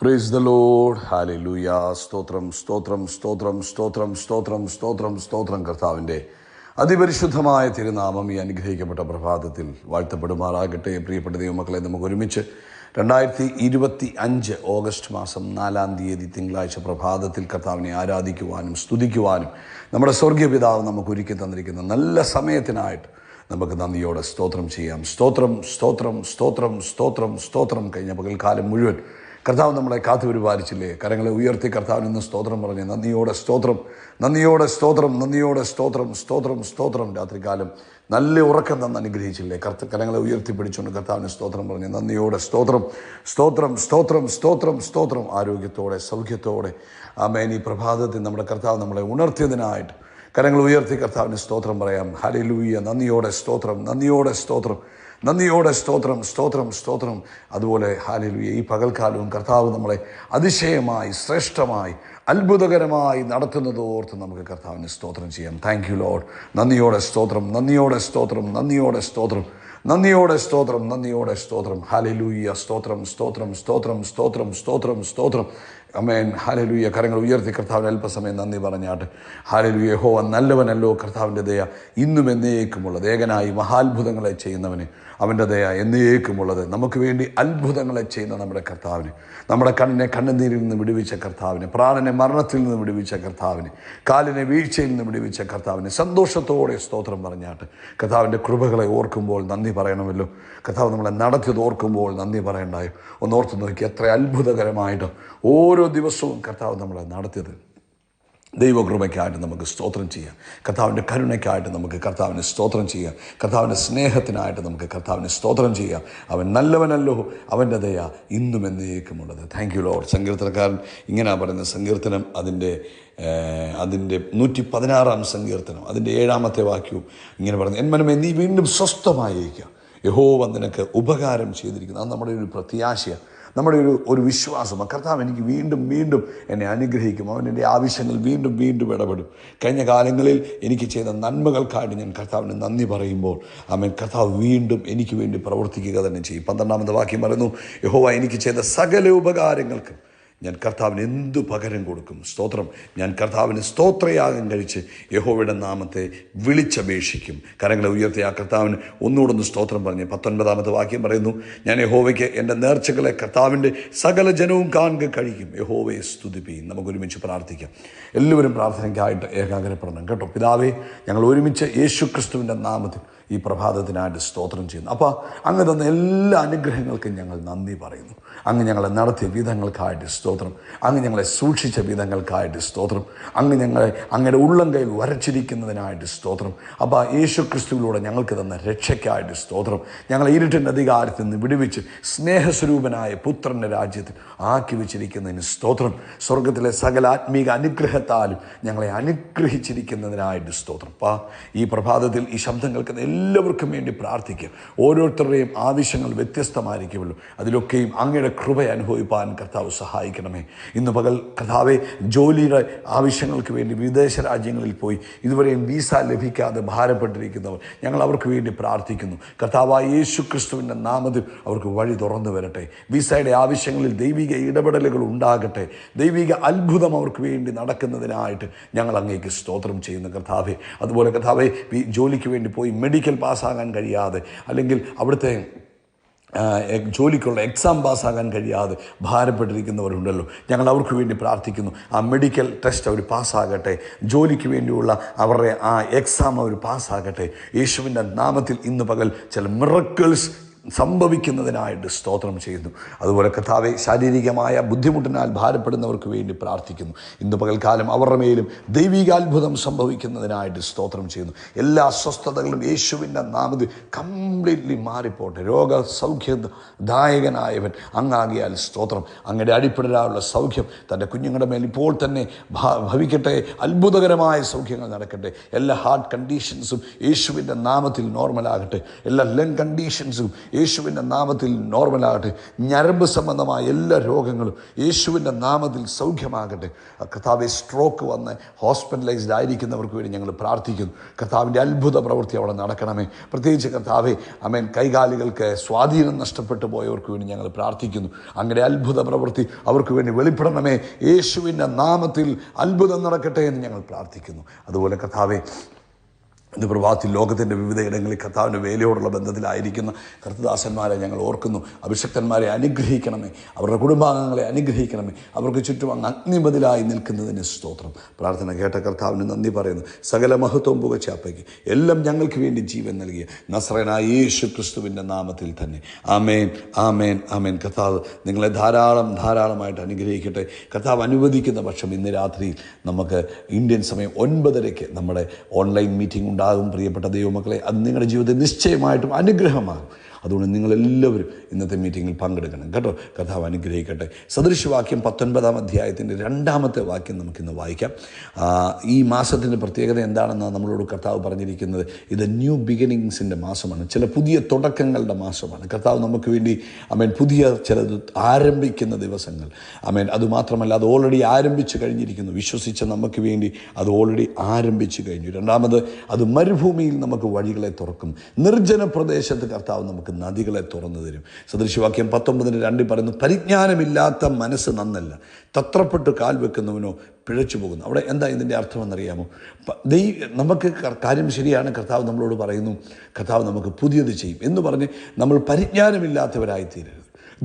Praise the Lord. Hallelujah. സ്തോത്രം സ്തോത്രം സ്തോത്രം സ്തോത്രം സ്തോത്രം സ്തോത്രം സ്തോത്രം. കർത്താവിൻ്റെ അതിപരിശുദ്ധമായ തിരുനാമം ഈ അനുഗ്രഹിക്കപ്പെട്ട പ്രഭാതത്തിൽ വാഴ്ത്തപ്പെടുമാറാകട്ടെ. പ്രിയപ്പെട്ട ദൈവമക്കളെ, നമുക്ക് ഒരുമിച്ച് 2025 ഓഗസ്റ്റ് മാസം 4-ാം തീയതി തിങ്കളാഴ്ച പ്രഭാതത്തിൽ കർത്താവിനെ ആരാധിക്കുവാനും സ്തുതിക്കുവാനും നമ്മുടെ സ്വർഗീയ പിതാവ് നമുക്ക് ഒരുക്കി തന്നിരിക്കുന്ന നല്ല സമയത്തിനായിട്ട് നമുക്ക് നന്ദിയോടെ സ്തോത്രം ചെയ്യാം. സ്തോത്രം സ്തോത്രം സ്തോത്രം സ്തോത്രം സ്തോത്രം. കഴിഞ്ഞ പകൽക്കാലം മുഴുവൻ കർത്താവ് നമ്മളെ കാത്തു പരിപാലിച്ചില്ലേ? കരങ്ങളെ ഉയർത്തി കർത്താവിൽ നിന്ന് സ്തോത്രം പറഞ്ഞ് നന്ദിയോടെ സ്തോത്രം, നന്ദിയോടെ സ്തോത്രം, നന്ദിയോടെ സ്തോത്രം, സ്തോത്രം സ്തോത്രം. രാത്രികാലം നല്ല ഉറക്കം തന്ന് അനുഗ്രഹിച്ചില്ലേ? കരങ്ങളെ ഉയർത്തി പിടിച്ചുകൊണ്ട് കർത്താവിന് സ്തോത്രം പറഞ്ഞ് നന്ദിയോടെ സ്തോത്രം, സ്തോത്രം സ്തോത്രം സ്തോത്രം സ്തോത്രം. ആരോഗ്യത്തോടെ സൗഖ്യത്തോടെ ആമേൻ ഈ പ്രഭാതത്തിൽ നമ്മുടെ കർത്താവ് നമ്മളെ ഉണർത്തിയതിനായിട്ട് കരങ്ങൾ ഉയർത്തി കർത്താവിന് സ്തോത്രം പറയാം. ഹല്ലേലൂയ. നന്ദിയോടെ സ്തോത്രം, നന്ദിയോടെ സ്തോത്രം, നന്ദിയോടെ സ്തോത്രം, സ്തോത്രം സ്തോത്രം. അതുപോലെ ഹല്ലേലൂയ, ഈ പകൽക്കാലവും കർത്താവ് നമ്മളെ അതിശയമായി ശ്രേഷ്ഠമായി അത്ഭുതകരമായി നടത്തുന്നതോർത്ത് നമുക്ക് കർത്താവിന് സ്തോത്രം ചെയ്യാം. Thank you Lord. നന്ദിയോടെ സ്തോത്രം, നന്ദിയോടെ സ്തോത്രം, നന്ദിയോടെ സ്തോത്രം, നന്ദിയോടെ സ്തോത്രം, നന്ദിയോടെ സ്തോത്രം. ഹല്ലേലൂയ. സ്തോത്രം സ്തോത്രം സ്തോത്രം സ്തോത്രം സ്തോത്രം സ്തോത്രം. ആമേൻ. ഹല്ലേലൂയ. കരങ്ങൾ ഉയർത്തി കർത്താവിന് അല്പസമയം നന്ദി പറഞ്ഞാട്ട്. ഹല്ലേലൂയ. യഹോവ നല്ലവനല്ലോ, കർത്താവിൻ്റെ ദയ ഇന്നും എന്നേക്കുമുള്ളത്. ഏകനായി മഹാത്ഭുതങ്ങളെ ചെയ്യുന്നവന് അവൻ്റെ ദയ എന്നേക്കുമുള്ളത്. നമുക്ക് വേണ്ടി അത്ഭുതങ്ങളെ ചെയ്യുന്ന നമ്മുടെ കർത്താവിന്, നമ്മുടെ കണ്ണിനെ കണ്ണുനീരിൽ നിന്ന് വിടുവിച്ച കർത്താവിന്, പ്രാണനെ മരണത്തിൽ നിന്ന് വിടുവിച്ച കർത്താവിന്, കാലിനെ വീഴ്ചയിൽ നിന്ന് വിടുവിച്ച കർത്താവിന് സന്തോഷത്തോടെ സ്തോത്രം പറഞ്ഞാട്ട് കർത്താവിൻ്റെ കൃപകളെ ഓർക്കുമ്പോൾ നന്ദി പറയണമല്ലോ. കർത്താവ് നമ്മളെ നടത്തിയത് ഓർക്കുമ്പോൾ നന്ദി പറയണ്ടായോ? ഒന്ന് ഓർത്ത് നോക്കി, എത്ര അത്ഭുതകരമായിട്ട് ഓരോ ദിവസവും കർത്താവ് നമ്മളെ നടത്തിയത്. ദൈവകൃപയ്ക്കായിട്ട് നമുക്ക് സ്തോത്രം ചെയ്യാം. കർത്താവിൻ്റെ കരുണയ്ക്കായിട്ട് നമുക്ക് കർത്താവിന് സ്തോത്രം ചെയ്യാം. കർത്താവിൻ്റെ സ്നേഹത്തിനായിട്ട് നമുക്ക് കർത്താവിന് സ്തോത്രം ചെയ്യാം. അവൻ നല്ലവനല്ലോ, അവൻ്റെ ദയ ഇന്നും എന്നേക്കുമുള്ളത്. Thank you Lord. സങ്കീർത്തനക്കാരൻ ഇങ്ങനെ പറയുന്ന സങ്കീർത്തനം അതിൻ്റെ 116-ാം സങ്കീർത്തനം അതിൻ്റെ 7-ാമത്തെ വാക്യവും ഇങ്ങനെ പറയുന്നത്, എൻ മനമേ നീ വീണ്ടും സ്വസ്ഥമായിരിക്കുക, യഹോവ നിനക്ക് ഉപകാരം ചെയ്തിരിക്കുന്നു. അത് നമ്മുടെ ഒരു പ്രത്യാശയാണ്, നമ്മുടെ ഒരു വിശ്വാസം. കർത്താവ് എനിക്ക് വീണ്ടും വീണ്ടും എന്നെ അനുഗ്രഹിക്കും, അവൻ എൻ്റെ ആവശ്യങ്ങൾ വീണ്ടും വീണ്ടും ഇടപെടും. കഴിഞ്ഞ കാലങ്ങളിൽ എനിക്ക് ചെയ്ത നന്മകൾക്കായിട്ട് ഞാൻ കർത്താവിന് നന്ദി പറയുമ്പോൾ ആമേൻ, കർത്താവ് വീണ്ടും എനിക്ക് വേണ്ടി പ്രവർത്തിക്കുക തന്നെ ചെയ്യും. 12-ാമത്തെ വാക്യം പറയുന്നു, യഹോവ എനിക്ക് ചെയ്ത സകല ഉപകാരങ്ങൾക്കും ഞാൻ കർത്താവിന് എന്തു പകരം കൊടുക്കും? സ്തോത്രം. ഞാൻ കർത്താവിന് സ്തോത്രയാഗം കഴിച്ച് യഹോവയുടെ നാമത്തെ വിളിച്ചപേക്ഷിക്കും. കരങ്ങളെ ഉയർത്തി ആ കർത്താവിന് ഒന്നുകൂടൊന്ന് സ്തോത്രം പറഞ്ഞ് 19-ാമത്തെ വാക്യം പറയുന്നു, ഞാൻ യഹോവയ്ക്ക് എൻ്റെ നേർച്ചകളെ കർത്താവിൻ്റെ സകല ജനവും കാണുക കഴിക്കും. യഹോവയെ സ്തുതിപ്പിക്കും. നമുക്ക് ഒരുമിച്ച് പ്രാർത്ഥിക്കാം. എല്ലാവരും പ്രാർത്ഥനയ്ക്കായിട്ട് ഏകാഗ്രപ്പെടണം കേട്ടോ. പിതാവേ, ഞങ്ങൾ ഒരുമിച്ച് യേശു ക്രിസ്തുവിൻ്റെ നാമത്തിൽ ഈ പ്രഭാതത്തിനായിട്ട് സ്തോത്രം ചെയ്യുന്നു. അപ്പോൾ അങ്ങ് തന്ന എല്ലാ അനുഗ്രഹങ്ങൾക്കും ഞങ്ങൾ നന്ദി പറയുന്നു. അങ്ങ് ഞങ്ങളെ നടത്തിയ വിധങ്ങൾക്കായിട്ട് സ്തോത്രം. അങ്ങ് ഞങ്ങളെ സൂക്ഷിച്ച വിധങ്ങൾക്കായിട്ട് സ്തോത്രം. അങ്ങ് ഞങ്ങളെ അങ്ങയുടെ ഉള്ളം കയ്യിൽ വരച്ചിരിക്കുന്നതിനായിട്ട് സ്തോത്രം. അപ്പോൾ യേശു ക്രിസ്തുവിലൂടെ ഞങ്ങൾക്ക് തന്ന രക്ഷയ്ക്കായിട്ട് സ്തോത്രം. ഞങ്ങളെ ഇരുട്ടിൻ്റെ അധികാരത്തിൽ നിന്ന് വിടുവിച്ച് സ്നേഹസ്വരൂപനായ പുത്രൻ്റെ രാജ്യത്തിൽ ആക്കി വെച്ചിരിക്കുന്നതിന് സ്തോത്രം. സ്വർഗത്തിലെ സകല ആത്മീക അനുഗ്രഹത്താലും ഞങ്ങളെ അനുഗ്രഹിച്ചിരിക്കുന്നതിനായിട്ട് സ്തോത്രം. അപ്പോൾ ഈ പ്രഭാതത്തിൽ ഈ ശബ്ദം കേൾക്കുന്ന എല്ലാവർക്കും വേണ്ടി പ്രാർത്ഥിക്കുക. ഓരോരുത്തരുടെയും ആവശ്യങ്ങൾ വ്യത്യസ്തമായിരിക്കുമല്ലോ. അതിലൊക്കെയും അങ്ങയുടെ കൃപ അനുഭവിപ്പാൻ കർത്താവ് സഹായിക്കണമേ. ഇന്ന് പകൽ കർത്താവെ, ജോലിയുടെ ആവശ്യങ്ങൾക്ക് വേണ്ടി വിദേശ രാജ്യങ്ങളിൽ പോയി ഇതുവരെയും വിസ ലഭിക്കാതെ ഭാരപ്പെട്ടിരിക്കുന്നവർ, ഞങ്ങൾ അവർക്ക് വേണ്ടി പ്രാർത്ഥിക്കുന്നു. കർത്താവായ യേശു ക്രിസ്തുവിൻ്റെ നാമത്തിൽ അവർക്ക് വഴി തുറന്നു വരട്ടെ. വിസയുടെ ആവശ്യങ്ങളിൽ ദൈവിക ഇടപെടലുകൾ ഉണ്ടാകട്ടെ. ദൈവിക അത്ഭുതം അവർക്ക് വേണ്ടി നടക്കുന്നതിനായിട്ട് ഞങ്ങൾ അങ്ങേക്ക് സ്തോത്രം ചെയ്യുന്നു കർത്താവെ. അതുപോലെ കർത്താവെ, ജോലിക്ക് വേണ്ടി പോയി മെഡിക്കൽ പാസ്സാകാൻ കഴിയാതെ, അല്ലെങ്കിൽ അവിടുത്തെ ജോലിക്കുള്ള എക്സാം പാസ്സാകാൻ കഴിയാതെ ഭാരപ്പെട്ടിരിക്കുന്നവരുണ്ടല്ലോ, ഞങ്ങൾ അവർക്ക് വേണ്ടി പ്രാർത്ഥിക്കുന്നു. ആ മെഡിക്കൽ ടെസ്റ്റ് അവർ പാസ്സാകട്ടെ. ജോലിക്ക് വേണ്ടിയുള്ള അവരുടെ ആ എക്സാം അവർ പാസ്സാകട്ടെ. യേശുവിൻ്റെ നാമത്തിൽ ഇന്ന് പകൽ ചില മിറക്കിൾസ് സംഭവിക്കുന്നതിനായിട്ട് സ്തോത്രം ചെയ്യുന്നു. അതുപോലെ കർത്താവെ, ശാരീരികമായ ബുദ്ധിമുട്ടിനാൽ ഭാരപ്പെടുന്നവർക്ക് വേണ്ടി പ്രാർത്ഥിക്കുന്നു. ഇന്ന് പകൽക്കാലം അവരുടെ മേലും ദൈവികാത്ഭുതം സംഭവിക്കുന്നതിനായിട്ട് സ്തോത്രം ചെയ്യുന്നു. എല്ലാ അസ്വസ്ഥതകളും യേശുവിൻ്റെ നാമത്തിൽ കംപ്ലീറ്റ്ലി മാറിപ്പോട്ടെ. രോഗസൗഖ്യദായകനായവൻ അങ്ങാകിയാൽ സ്തോത്രം. അങ്ങയുടെ അടിപ്പിടലാനുള്ള സൗഖ്യം തൻ്റെ കുഞ്ഞുങ്ങളുടെ മേൽ ഇപ്പോൾ തന്നെ ഭവിക്കട്ടെ. അത്ഭുതകരമായ സൗഖ്യങ്ങൾ നടക്കട്ടെ. എല്ലാ ഹാർട്ട് കണ്ടീഷൻസും യേശുവിൻ്റെ നാമത്തിൽ നോർമലാകട്ടെ. എല്ലാ ലങ് കണ്ടീഷൻസും യേശുവിൻ്റെ നാമത്തിൽ നോർമലാകട്ടെ. ഞരമ്പ് സംബന്ധമായ എല്ലാ രോഗങ്ങളും യേശുവിൻ്റെ നാമത്തിൽ സൗഖ്യമാകട്ടെ. കർത്താവെ, സ്ട്രോക്ക് വന്ന് ഹോസ്പിറ്റലൈസ്ഡ് ആയിരിക്കുന്നവർക്ക് വേണ്ടി ഞങ്ങൾ പ്രാർത്ഥിക്കുന്നു. കർത്താവിൻ്റെ അത്ഭുത പ്രവൃത്തി അവിടെ നടക്കണമേ. പ്രത്യേകിച്ച് കർത്താവെ, ആമേൻ, കൈകാലുകൾക്ക് സ്വാധീനം നഷ്ടപ്പെട്ടു പോയവർക്ക് വേണ്ടി ഞങ്ങൾ പ്രാർത്ഥിക്കുന്നു. അങ്ങനെ അത്ഭുത പ്രവൃത്തി അവർക്ക് വേണ്ടി വെളിപ്പെടണമേ. യേശുവിൻ്റെ നാമത്തിൽ അത്ഭുതം നടക്കട്ടെ എന്ന് ഞങ്ങൾ പ്രാർത്ഥിക്കുന്നു. അതുപോലെ കർത്താവെ, ഇന്ന് പ്രഭാതത്തിൽ ലോകത്തിൻ്റെ വിവിധ ഇടങ്ങളിൽ കർത്താവിൻ്റെ വേലയോടുള്ള ബന്ധത്തിലായിരിക്കുന്ന കർത്തദാസന്മാരെ ഞങ്ങൾ ഓർക്കുന്നു. അഭിഷക്തന്മാരെ അനുഗ്രഹിക്കണമേ, അവരുടെ കുടുംബാംഗങ്ങളെ അനുഗ്രഹിക്കണമേ. അവർക്ക് ചുറ്റും അങ്ങ് അഗ്നിബദിലായി നിൽക്കുന്നതിന് സ്തോത്രം. പ്രാർത്ഥന കേട്ട കർത്താവിന് നന്ദി പറയുന്നു. സകല മഹത്വം പുകച്ചാപ്പയ്ക്ക് എല്ലാം ഞങ്ങൾക്ക് വേണ്ടി ജീവൻ നൽകിയ നസ്രയനായ യേശു ക്രിസ്തുവിൻ്റെ നാമത്തിൽ തന്നെ ആമേൻ, ആമേൻ, ആമേൻ. കർത്താവ് നിങ്ങളെ ധാരാളമായിട്ട് അനുഗ്രഹിക്കട്ടെ. കർത്താവ് അനുവദിക്കുന്ന പക്ഷം ഇന്ന് രാത്രിയിൽ നമുക്ക് ഇന്ത്യൻ സമയം 9:30 നമ്മുടെ ഓൺലൈൻ മീറ്റിംഗ് ഉണ്ടാകും. പ്രിയപ്പെട്ട ദൈവമക്കളെ, അത് നിങ്ങളുടെ ജീവിതത്തിൽ നിശ്ചയമായിട്ടും അനുഗ്രഹമാകും. അതുകൊണ്ട് നിങ്ങളെല്ലാവരും ഇന്നത്തെ മീറ്റിങ്ങിൽ പങ്കെടുക്കണം കേട്ടോ. കർത്താവ് അനുഗ്രഹിക്കട്ടെ. സദൃശവാക്യം 19-ാം അധ്യായത്തിൻ്റെ 2-ാമത്തെ വാക്യം നമുക്കിന്ന് വായിക്കാം. ഈ മാസത്തിൻ്റെ പ്രത്യേകത എന്താണെന്നാണ് നമ്മളോട് കർത്താവ് പറഞ്ഞിരിക്കുന്നത്. ഇത് ന്യൂ ബിഗിനിങ്സിൻ്റെ മാസമാണ്, ചില പുതിയ തുടക്കങ്ങളുടെ മാസമാണ്. കർത്താവ് നമുക്ക് വേണ്ടി പുതിയ ചിലത് ആരംഭിക്കുന്ന ദിവസങ്ങൾ. അതുമാത്രമല്ല, അത് ഓൾറെഡി ആരംഭിച്ചു കഴിഞ്ഞിരിക്കുന്നു. വിശ്വസിച്ച നമുക്ക് വേണ്ടി അത് ഓൾറെഡി ആരംഭിച്ചു കഴിഞ്ഞു. രണ്ടാമത്, അത് മരുഭൂമിയിൽ നമുക്ക് വഴികളെ തുറക്കും. നിർജ്ജന പ്രദേശത്ത് കർത്താവ് നമുക്ക് നദികളെ തുറന്നു തരും. സദൃശവാക്യം 19:2 പറയുന്നു, പരിജ്ഞാനമില്ലാത്ത മനസ്സ് നന്നല്ല, തത്രപ്പെട്ട് കാൽ വെക്കുന്നവനോ പിഴച്ചു പോകുന്നു. അവിടെ എന്താ ഇതിൻ്റെ അർത്ഥമെന്നറിയാമോ? നമുക്ക് കാര്യം ശരിയാണ്, കർത്താവ് നമ്മളോട് പറയുന്നു, കർത്താവ് നമുക്ക് പുതിയത് ചെയ്യും എന്ന് പറഞ്ഞ് നമ്മൾ പരിജ്ഞാനമില്ലാത്തവരായിത്തീരരുത്.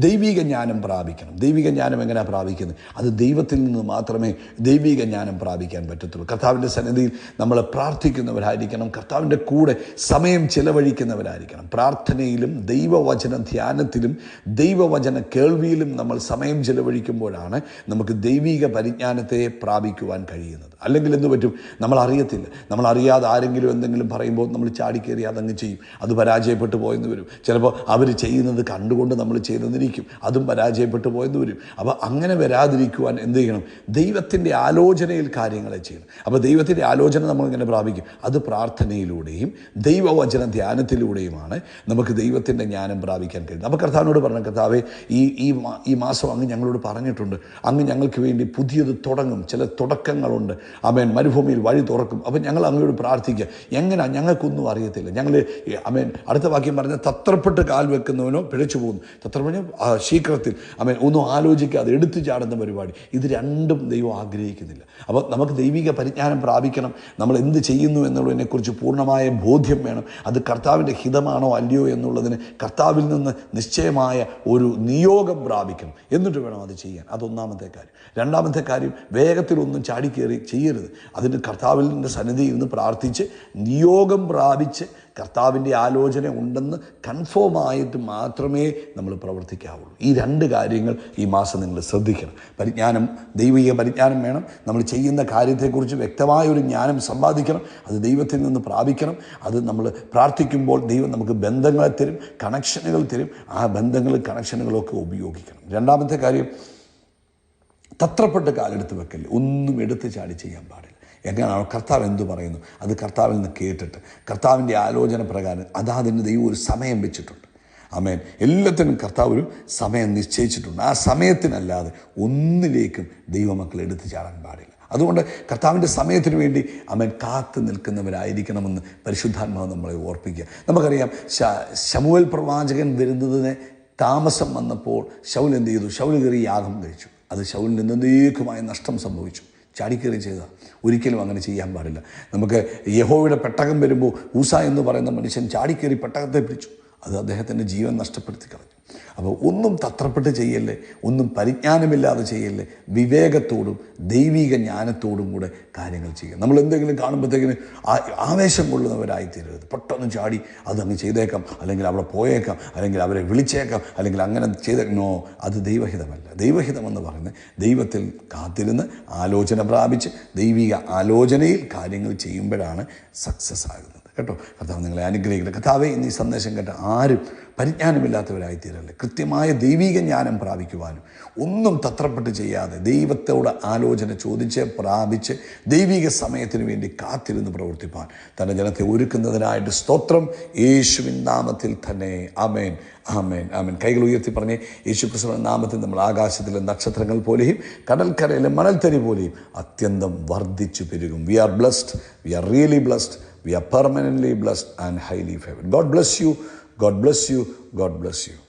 ദൈവിക ജ്ഞാനം പ്രാപിക്കണം. ദൈവിക ജ്ഞാനം എങ്ങനെയാണ് പ്രാപിക്കുന്നത്? അത് ദൈവത്തിൽ നിന്ന് മാത്രമേ ദൈവിക ജ്ഞാനം പ്രാപിക്കാൻ പറ്റത്തുള്ളൂ. കർത്താവിൻ്റെ സന്നിധിയിൽ നമ്മൾ പ്രാർത്ഥിക്കുന്നവരായിരിക്കണം. കർത്താവിൻ്റെ കൂടെ സമയം ചിലവഴിക്കുന്നവരായിരിക്കണം. പ്രാർത്ഥനയിലും ദൈവവചന ധ്യാനത്തിലും ദൈവവചന കേൾവിയിലും നമ്മൾ സമയം ചിലവഴിക്കുമ്പോഴാണ് നമുക്ക് ദൈവിക പരിജ്ഞാനത്തെ പ്രാപിക്കുവാൻ കഴിയുന്നത്. അല്ലെങ്കിൽ എന്ത് പറ്റും? നമ്മൾ അറിയത്തില്ല. നമ്മൾ അറിയാതെ ആരെങ്കിലും എന്തെങ്കിലും പറയുമ്പോൾ നമ്മൾ ചാടിക്കയറി അതങ്ങ് ചെയ്യും. അത് പരാജയപ്പെട്ടു പോയെന്ന് വരും. ചിലപ്പോൾ അവർ ചെയ്യുന്നത് കണ്ടുകൊണ്ട് നമ്മൾ ചെയ്തെന്നിരിക്കും, അതും പരാജയപ്പെട്ടു പോയെന്ന് വരും. അപ്പോൾ അങ്ങനെ വരാതിരിക്കുവാൻ എന്ത് ചെയ്യണം? ദൈവത്തിൻ്റെ ആലോചനയിൽ കാര്യങ്ങളെ ചെയ്യണം. അപ്പോൾ ദൈവത്തിൻ്റെ ആലോചന നമ്മളിങ്ങനെ പ്രാപിക്കും. അത് പ്രാർത്ഥനയിലൂടെയും ദൈവവചന ധ്യാനത്തിലൂടെയുമാണ് നമുക്ക് ദൈവത്തിൻ്റെ ജ്ഞാനം പ്രാപിക്കാൻ കഴിയുന്നത്. അപ്പോൾ കർത്താവിനോട് പറഞ്ഞ, കർത്താവേ, ഈ മാസം അങ്ങ് ഞങ്ങളോട് പറഞ്ഞിട്ടുണ്ട്, അങ്ങ് ഞങ്ങൾക്ക് വേണ്ടി പുതിയത് തുടങ്ങും, ചില തുടക്കങ്ങളുണ്ട്. മരുഭൂമിയിൽ വഴി തുറക്കും. അപ്പം ഞങ്ങൾ അങ്ങോട്ട് പ്രാർത്ഥിക്കുക. എങ്ങനെയാണ്? ഞങ്ങൾക്കൊന്നും അറിയത്തില്ല. ഞങ്ങൾ അടുത്ത വാക്യം പറഞ്ഞ, തത്രപ്പെട്ട് കാൽ വെക്കുന്നവനോ പിഴച്ചു പോകുന്നു. തത്രപ്പെട്ട് ശീഘ്രത്തിൽ ഒന്നും ആലോചിക്കാതെ എടുത്തു ചാടുന്ന പരിപാടി. ഇത് രണ്ടും ദൈവം ആഗ്രഹിക്കുന്നില്ല. അപ്പോൾ നമുക്ക് ദൈവിക പരിജ്ഞാനം പ്രാപിക്കണം. നമ്മൾ എന്ത് ചെയ്യുന്നു എന്നുള്ളതിനെക്കുറിച്ച് പൂർണ്ണമായ ബോധ്യം വേണം. അത് കർത്താവിൻ്റെ ഹിതമാണോ അല്ലയോ എന്നുള്ളതിന് കർത്താവിൽ നിന്ന് നിശ്ചയമായ ഒരു നിയോഗം പ്രാപിക്കണം. എന്നിട്ട് വേണം അത് ചെയ്യാൻ. അതൊന്നാമത്തെ കാര്യം. രണ്ടാമത്തെ കാര്യം, വേഗത്തിലൊന്നും ചാടിക്കേറി ചെയ്യരുത്. അതിന് കർത്താവിൻ്റെ സന്നിധിയിൽ നിന്ന് പ്രാർത്ഥിച്ച് നിയോഗം പ്രാപിച്ച് കർത്താവിൻ്റെ ആലോചന ഉണ്ടെന്ന് കൺഫേമായിട്ട് മാത്രമേ നമ്മൾ പ്രവർത്തിക്കാവുള്ളൂ. ഈ 2 കാര്യങ്ങൾ ഈ മാസം നിങ്ങൾ ശ്രദ്ധിക്കണം. പരിജ്ഞാനം, ദൈവിക പരിജ്ഞാനം വേണം. നമ്മൾ ചെയ്യുന്ന കാര്യത്തെക്കുറിച്ച് വ്യക്തമായൊരു ജ്ഞാനം സമ്പാദിക്കണം. അത് ദൈവത്തിൽ നിന്ന് പ്രാപിക്കണം. അത് നമ്മൾ പ്രാർത്ഥിക്കുമ്പോൾ ദൈവം നമുക്ക് ബന്ധങ്ങളെ തരും, കണക്ഷനുകൾ തരും. ആ ബന്ധങ്ങളും കണക്ഷനുകളൊക്കെ ഉപയോഗിക്കണം. രണ്ടാമത്തെ കാര്യം, തത്രപ്പെട്ട് കാലെടുത്ത് വെക്കല്. ഒന്നും എടുത്ത് ചാടി ചെയ്യാൻ പാടില്ല. എങ്ങനെയാണോ കർത്താവ് എന്തു പറയുന്നു അത് കർത്താവിൽ നിന്ന് കേട്ടിട്ട് കർത്താവിൻ്റെ ആലോചന പ്രകാരം അതിന് ദൈവം ഒരു സമയം വെച്ചിട്ടുണ്ട്. എല്ലാത്തിനും കർത്താവ് ഒരു സമയം നിശ്ചയിച്ചിട്ടുണ്ട്. ആ സമയത്തിനല്ലാതെ ഒന്നിലേക്കും ദൈവമക്കൾ എടുത്തു ചാടാൻ പാടില്ല. അതുകൊണ്ട് കർത്താവിൻ്റെ സമയത്തിന് വേണ്ടി കാത്തു നിൽക്കുന്നവരായിരിക്കണമെന്ന് പരിശുദ്ധാത്മാവ് നമ്മളെ ഓർപ്പിക്കുക. നമുക്കറിയാം, ശമൂവേൽ പ്രവാചകൻ വരുന്നതിന് താമസം വന്നപ്പോൾ ശൗൽ എന്ത് ചെയ്തു? ശൗൽ കയറി യാഗം കഴിച്ചു. അത് ശൗലിന് എന്നേക്കുമായ നഷ്ടം സംഭവിച്ചു. ചാടിക്കയറി ചെയ്താൽ ഒരിക്കലും അങ്ങനെ ചെയ്യാൻ പാടില്ല. നമുക്ക് യഹോവയുടെ പെട്ടകം വരുമ്പോൾ ഊസ എന്ന് പറയുന്ന മനുഷ്യൻ ചാടിക്കയറി പെട്ടകത്തെ പിടിച്ചു. അത് അദ്ദേഹത്തിൻ്റെ ജീവൻ നഷ്ടപ്പെടുത്തി കളഞ്ഞു. അപ്പോൾ ഒന്നും തത്രപ്പെട്ട് ചെയ്യല്ലേ, ഒന്നും പരിജ്ഞാനമില്ലാതെ ചെയ്യല്ലേ. വിവേകത്തോടും ദൈവിക ജ്ഞാനത്തോടും കൂടെ കാര്യങ്ങൾ ചെയ്യുക. നമ്മൾ എന്തെങ്കിലും കാണുമ്പോഴത്തേക്കിന് ആവേശം കൊള്ളുന്നവരായിത്തീരരുത്. പെട്ടെന്ന് ചാടി അതങ്ങ് ചെയ്തേക്കാം, അല്ലെങ്കിൽ അവിടെ പോയേക്കാം, അല്ലെങ്കിൽ അവരെ വിളിച്ചേക്കാം, അല്ലെങ്കിൽ അങ്ങനെ ചെയ്തേക്കണോ. അത് ദൈവഹിതമല്ല. ദൈവഹിതമെന്ന് പറയുന്നത് ദൈവത്തിൽ കാത്തിരുന്ന് ആലോചന പ്രാപിച്ച് ദൈവിക ആലോചനയിൽ കാര്യങ്ങൾ ചെയ്യുമ്പോഴാണ് സക്സസ് ആകുന്നത് കേട്ടോ. കർത്താവ് നിങ്ങളെ അനുഗ്രഹിക്കട്ടെ. കർത്താവേ, ഇന്ന് ഈ സന്ദേശം കേട്ട ആരും പരിജ്ഞാനമില്ലാത്തവരായിത്തീരല്ലേ. കൃത്യമായ ദൈവിക ജ്ഞാനം പ്രാപിക്കുവാനും ഒന്നും തത്രപ്പെട്ട് ചെയ്യാതെ ദൈവത്തോട് ആലോചന ചോദിച്ച് പ്രാപിച്ച് ദൈവിക സമയത്തിന് വേണ്ടി കാത്തിരുന്ന് പ്രവർത്തിപ്പാൻ തൻ്റെ ജനത്തെ ഒരുക്കുന്നതിനായിട്ട് സ്തോത്രം. യേശുവിൻ നാമത്തിൽ തന്നെ ആമേൻ, ആമേൻ, ആമേൻ. കൈകൾ ഉയർത്തി പറഞ്ഞേ, യേശുക്രിസ്തുവിന്റെ നാമത്തിൽ നമ്മൾ ആകാശത്തിലെ നക്ഷത്രങ്ങൾ പോലെയും കടൽക്കരയിലെ മണൽത്തരി പോലെയും അത്യന്തം വർദ്ധിച്ചു പെരുകും. We are blessed, we are really blessed, we are permanently blessed and highly favoured. God bless you, God bless you, God bless you.